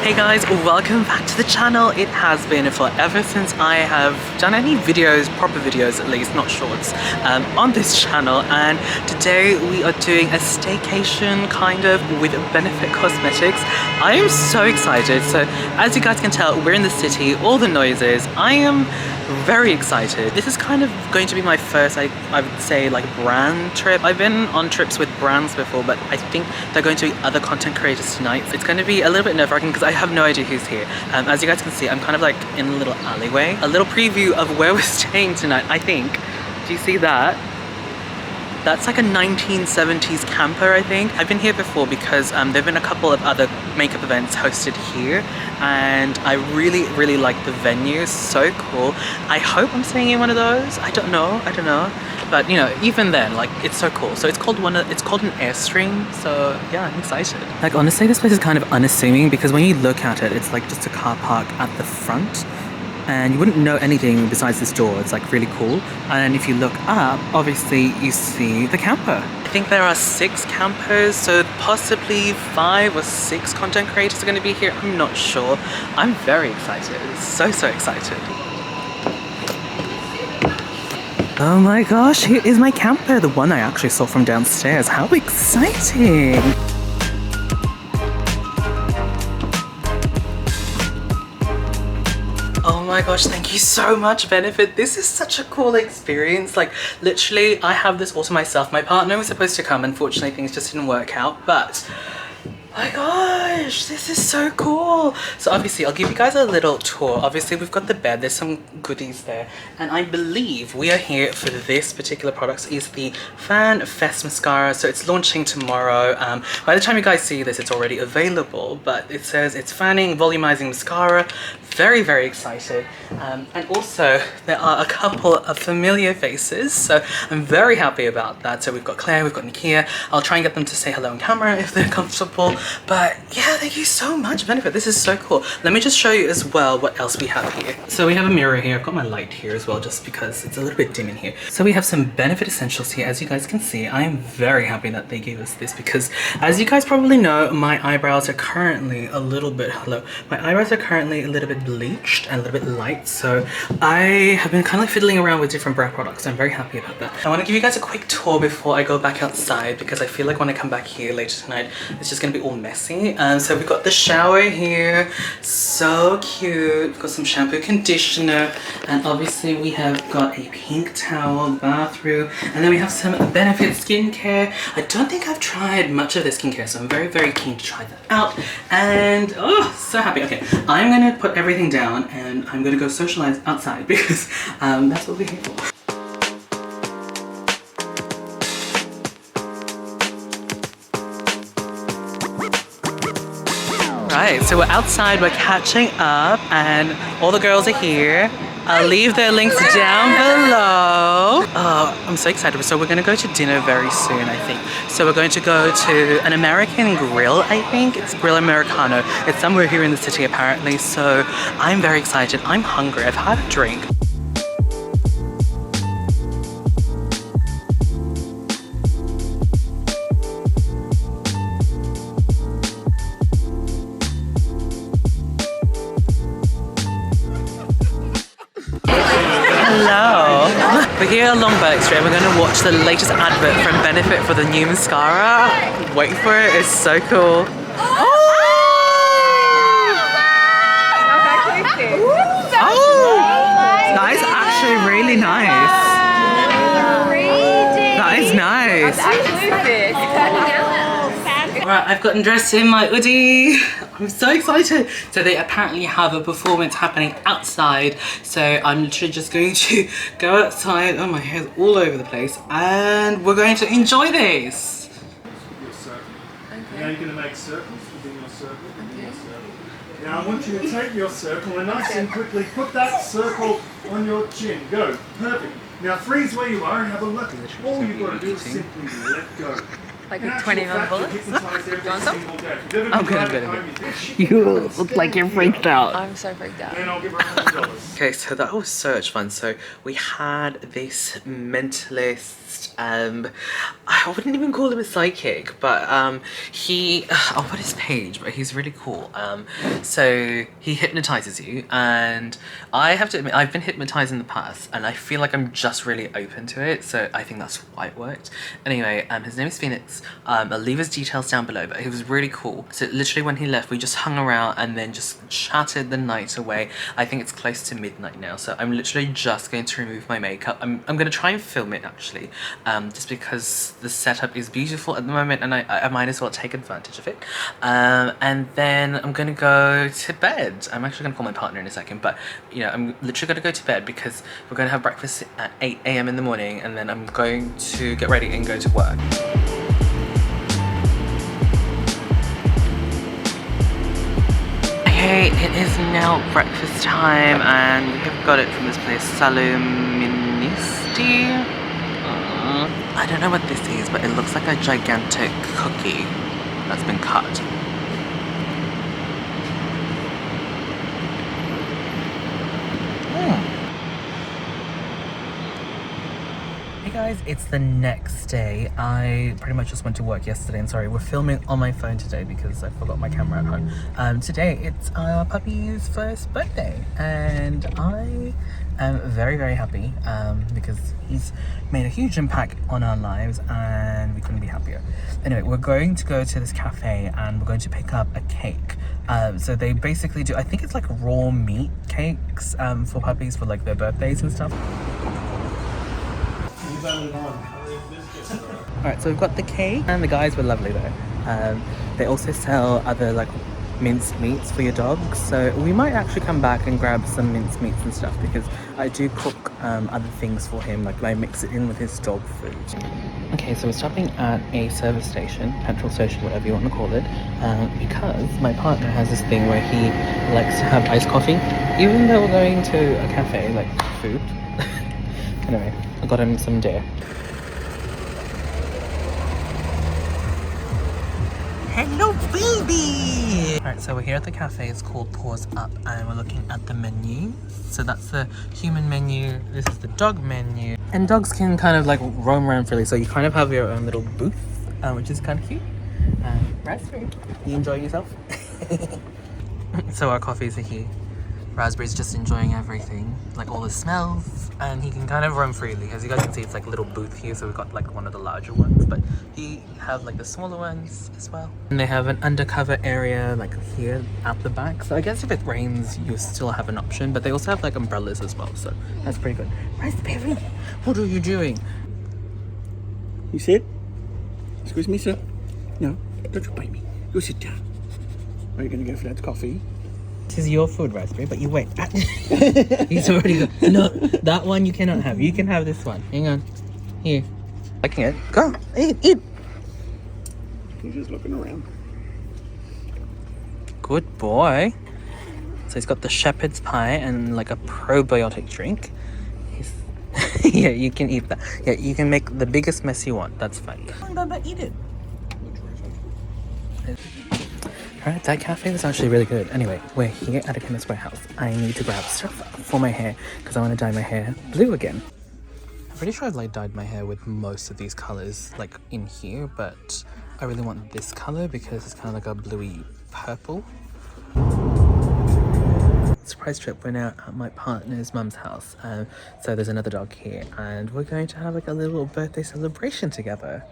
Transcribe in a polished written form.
Hey guys, welcome back to the channel. It has been forever since I have done any videos, proper videos at least, not shorts, on this channel, and today we are doing a staycation kind of with Benefit Cosmetics. I am so excited. So as you guys can tell, we're in the city, all the noises. I am very excited. This is kind of going to be my first, I would say, like brand trip. I've been on trips with brands before, but I think they're going to be other content creators tonight. It's going to be a little bit nerve-wracking because I have no idea who's here. As you guys can see, I'm kind of like in a little alleyway. A little preview of where we're staying tonight, I think. Do you see that? That's like a 1970s camper, I think. I've been here before because there've been a couple of other makeup events hosted here, and I really like the venue. So cool. I hope I'm staying in one of those. I don't know. But you know, even then, like, it's so cool. So it's called an Airstream. So yeah, I'm excited. Like, honestly, this place is kind of unassuming because when you look at it, it's like just a car park at the front. And you wouldn't know anything besides this door. It's like really cool. And if you look up, obviously you see the camper. I think there are 6 campers, so possibly 5 or 6 content creators are going to be here. I'm not sure. I'm very excited. So excited. Oh my gosh, here is my camper, the one I actually saw from downstairs. How exciting! Oh my gosh, thank you so much, Benefit. This is such a cool experience. Like, literally, I have this all to myself. My partner was supposed to come. Unfortunately, things just didn't work out, but my gosh, this is so cool. So obviously, I'll give you guys a little tour. Obviously, we've got the bed. There's some goodies there. And I believe we are here for this particular product. Is the Fan Fest Mascara. So it's launching tomorrow. By the time you guys see this, it's already available. But it says it's fanning, volumizing mascara. Very excited. And also, there are a couple of familiar faces. So I'm very happy about that. So we've got Claire, we've got Nikia. I'll try and get them to say hello on camera if they're comfortable. But yeah, thank you so much, Benefit. This is so cool. Let me just show you as well what else we have here. So we have a mirror here. I've got my light here as well, just because it's a little bit dim in here. So we have some Benefit essentials here. As you guys can see, I am very happy that they gave us this because, as you guys probably know, my eyebrows are currently a little bit, bleached and a little bit light. So I have been kind of like fiddling around with different brow products. I'm very happy about that. I want to give you guys a quick tour before I go back outside because I feel like when I come back here later tonight, it's just going to be all messy. So we've got the shower here, so cute. We've got some shampoo, conditioner, and obviously we have got a pink towel, bathroom, and then we have some Benefit skincare. I don't think I've tried much of the skincare, so I'm very keen to try that out. And oh, so happy. Okay, I'm gonna put everything down and I'm gonna go socialize outside because that's what we're here for. Right, so we're outside, we're catching up, and all the girls are here. I'll leave their links down below. Oh, I'm so excited. So we're going to go to dinner very soon, I think. So we're going to go to an American grill, I think. It's Grill Americano. It's somewhere here in the city, apparently. So I'm very excited. I'm hungry. I've had a drink. Hello. We're here along Burke Street and we're going to watch the latest advert from Benefit for the new mascara. Wait for it, it's so cool. Oh! That is actually really nice. That is nice. Alright, I've gotten dressed in my hoodie. I'm so excited. So they apparently have a performance happening outside. So I'm literally just going to go outside. Oh, my hair's all over the place. And we're going to enjoy this. Your circle. Okay. Now you're going to make circles within your circle. Now I want you to take your circle and nice and quickly put that circle on your chin. Go. Perfect. Now freeze where you are and have a look. All you've got to do is simply let go. Like a 20-minute bullets? You want some? I'm good. You look like you're freaked out. I'm so freaked out. Okay, so that was so much fun. So we had this mentalist therapist. I wouldn't even call him a psychic, but I'll put his page, but he's really cool. So he hypnotizes you, and I have to admit, I've been hypnotized in the past, and I feel like I'm just really open to it, so I think that's why it worked. Anyway, his name is Phoenix. I'll leave his details down below, but he was really cool. So literally when he left, we just hung around and then just chatted the night away. I think it's close to midnight now, so I'm literally just going to remove my makeup. I'm going to try and film it actually, just because the setup is beautiful at the moment, and I might as well take advantage of it. And then I'm going to go to bed. I'm actually going to call my partner in a second, but you know, I'm literally going to go to bed because we're going to have breakfast at 8 AM in the morning, and then I'm going to get ready and go to work. Okay, it is now breakfast time, and we have got it from this place, Saluministi. I don't know what this is, but it looks like a gigantic cookie that's been cut. Hey guys, it's the next day. I pretty much just went to work yesterday, and sorry, we're filming on my phone today because I forgot my camera at home. Today it's our puppy's first birthday, and I am very, very happy because he's made a huge impact on our lives, and we couldn't be happier. Anyway, we're going to go to this cafe, and we're going to pick up a cake. So they basically do, I think it's like raw meat cakes for puppies for like their birthdays and stuff. Alright, so we've got the cake, and the guys were lovely though. They also sell other like minced meats for your dogs, so we might actually come back and grab some minced meats and stuff, because I do cook other things for him, like I mix it in with his dog food. Okay, so we're stopping at a service station, petrol station, whatever you want to call it, because my partner has this thing where he likes to have iced coffee, even though we're going to a cafe, like food. Anyway, I got him some dare. Hello, baby! Alright, so we're here at the cafe. It's called Paws Up, and we're looking at the menu. So that's the human menu, this is the dog menu. And dogs can kind of like roam around freely, so you kind of have your own little booth, which is kind of cute. Raspberry, you enjoy yourself? So our coffees are here. Raspberry's just enjoying everything, like all the smells, and he can kind of roam freely. As you guys can see, it's like a little booth here, so we've got like one of the larger ones, but he have like the smaller ones as well. And they have an undercover area like here at the back, so I guess if it rains you still have an option, but they also have like umbrellas as well, so that's pretty good. Raspberry, what are you doing? You sit? Excuse me, sir? No, don't you bite me. You sit down. Are you gonna go for that coffee? This is your food, Raspberry, but you wait. He's already got. No, that one you cannot have. You can have this one. Hang on. Here. Liking it. Go. Eat. He's just looking around. Good boy. So he's got the shepherd's pie and like a probiotic drink. Yeah, you can eat that. Yeah, you can make the biggest mess you want. That's fine. Come on, Bubba, eat it. Alright, that cafe was actually really good. Anyway, we're here at a chemist warehouse. I need to grab stuff for my hair because I want to dye my hair blue again. I'm pretty sure I've like dyed my hair with most of these colors like in here, but I really want this color because it's kind of like a bluey purple. Surprise trip, we're now at my partner's mum's house. So there's another dog here, and we're going to have like a little birthday celebration together.